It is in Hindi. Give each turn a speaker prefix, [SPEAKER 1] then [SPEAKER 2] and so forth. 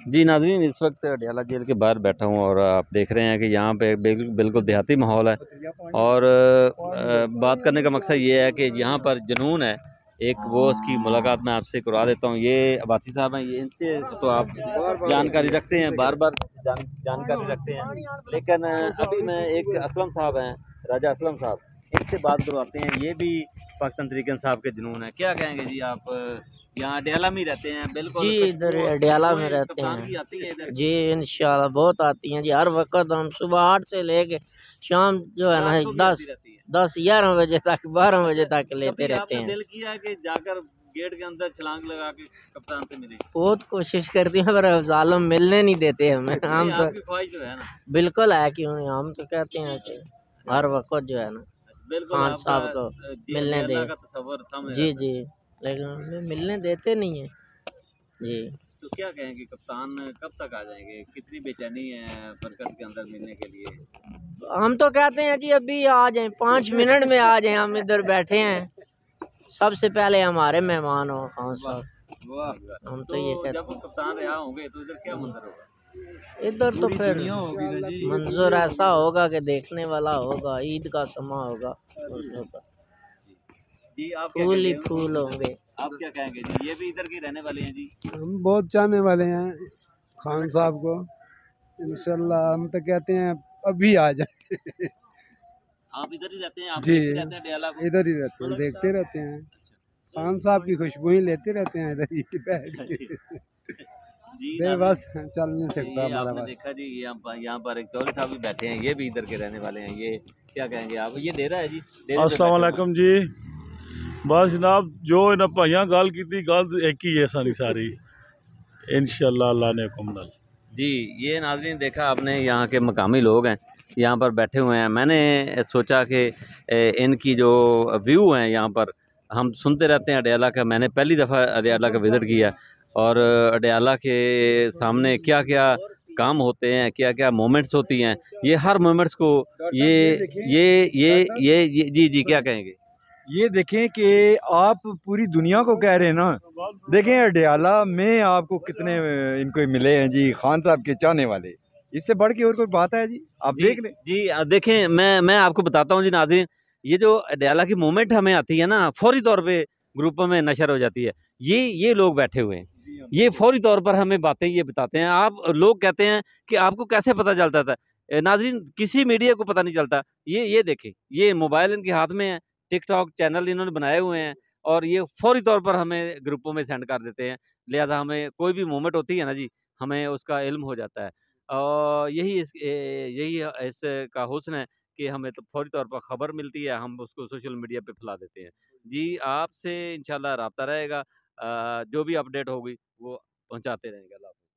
[SPEAKER 1] जी नाज़रीन, इस वक्त अडयाला जेल के बाहर बैठा हूँ और आप देख रहे हैं कि यहाँ पे बिल्कुल देहाती माहौल है। और बात करने का मकसद ये है कि यहाँ पर जुनून है एक, वो उसकी मुलाकात मैं आपसे करवा देता हूँ। ये अब्बासी साहब हैं, ये इनसे तो आप जानकारी रखते हैं, बार बार जानकारी रखते हैं, लेकिन अभी मैं एक असलम साहब हैं, राजा असलम साहब, इनसे बात करवाते हैं। ये भी पाकिस्तान तरीके साहब के जुनून है। क्या कहेंगे जी आप? यहाँ अडयाला में ही रहते हैं बिल्कुल?
[SPEAKER 2] जी इधर अडयाला में रहते हैं
[SPEAKER 1] आती है इधर
[SPEAKER 2] जी, इंशाल्लाह बहुत आती हैं जी। हर वक्त हम सुबह 8 से लेके शाम जो है ना 10-11 बजे तक 12 बजे तक लेते रहते हैं।
[SPEAKER 1] दिल किया कि जाकर गेट के अंदर छलांग लगा के कप्तान से मिले?
[SPEAKER 2] बहुत कोशिश करती हैं पर जालिम मिलने नहीं देते हमें। हम तो
[SPEAKER 1] ख्वाहिश जो है ना
[SPEAKER 2] बिल्कुल है, क्यों नहीं, हम तो कहते हैं कि हर वक्त जो है ना खान साहब को मिलने दे। जी जी, लेकिन हमें मिलने देते नहीं है जी।
[SPEAKER 1] तो क्या कहेंगे, कप्तान कब तक आ जाएंगे? कितनी बेचैनी है मरकज के अंदर मिलने के लिए?
[SPEAKER 2] हम तो कहते हैं जी अभी आ जाएं, 5 मिनट में आ जाएं। हम इधर बैठे हैं, सबसे पहले हमारे मेहमान हो खान साहब। हम तो ये कहते
[SPEAKER 1] जब कप्तान रहा होंगे तो इधर क्या मंजर होगा?
[SPEAKER 2] इधर तो फिर मंजर ऐसा होगा कि देखने वाला होगा। ईद का समा होगा,
[SPEAKER 1] जी आप
[SPEAKER 2] फूल ही फूल होंगे।
[SPEAKER 1] आप क्या कहेंगे जी? ये भी इधर के रहने वाले हैं जी?
[SPEAKER 3] हम बहुत चाहने वाले हैं खान साहब को, इंशाल्लाह। हम तो कहते हैं अभी आ जाए।
[SPEAKER 1] आप इधर ही रहते हैं? आप
[SPEAKER 3] जी
[SPEAKER 1] रहते हैं अडयाला को?
[SPEAKER 3] इधर ही रहते हैं, देखते रहते हैं। खान साहब की खुशबू ही लेते रहते हैं इधर ही बैठ के। बस चल नहीं सकता हमारा।
[SPEAKER 1] आपने देखा जी, यहाँ पर एक चौधरी साहब भी बैठे हैं, ये भी इधर के रहने वाले हैं। ये क्या कहेंगे आप? ये डेरा है जी?
[SPEAKER 4] अस्सलाम वालेकुम जी। बस जनाब, जो इन भाइयां गल की गल एक ही है सारी सारी, इंशाल्लाह अल्लाह ने हुक्म नाल।
[SPEAKER 1] जी ये नाज़रीन देखा आपने, यहाँ के मकामी लोग हैं, यहाँ पर बैठे हुए हैं। मैंने सोचा कि इनकी जो व्यू हैं यहाँ पर, हम सुनते रहते हैं अडयाला का। मैंने पहली दफ़ा अडयाला का विज़िट किया और अडयाला के सामने क्या क्या काम होते हैं, क्या क्या मोमेंट्स होती हैं, ये हर मोमेंट्स को ये जी जी क्या कहेंगे?
[SPEAKER 5] ये देखें कि आप पूरी दुनिया को कह रहे हैं ना। देखें अडयाला में आपको कितने इनको मिले हैं जी, खान साहब के चाहने वाले। इससे बढ़ के और कोई बात है जी? आप देख लें
[SPEAKER 1] जी। देखें, मैं आपको बताता हूँ जी नाज़रीन, ये जो अडयाला की मूवमेंट हमें आती है ना, फौरी तौर पे ग्रुपों में नशर हो जाती है। ये लोग बैठे हुए हैं, ये फौरी तौर पर हमें बातें ये बताते हैं। आप लोग कहते हैं कि आपको कैसे पता चलता था? नाज़रीन, किसी मीडिया को पता नहीं चलता। ये देखें, ये मोबाइल इनके हाथ में है, टिकटॉक चैनल इन्होंने बनाए हुए हैं और ये फौरी तौर पर हमें ग्रुपों में सेंड कर देते हैं। लिहाजा हमें कोई भी मूवमेंट होती है ना जी, हमें उसका इल्म हो जाता है। और यही इसका हुस्न है कि हमें तो फौरी तौर पर खबर मिलती है, हम उसको सोशल मीडिया पे फैला देते हैं। जी आपसे इंशाल्लाह राब्ता रहेगा, जो भी अपडेट होगी वो पहुँचाते रहेंगे। अल्लाह हाफ़िज़।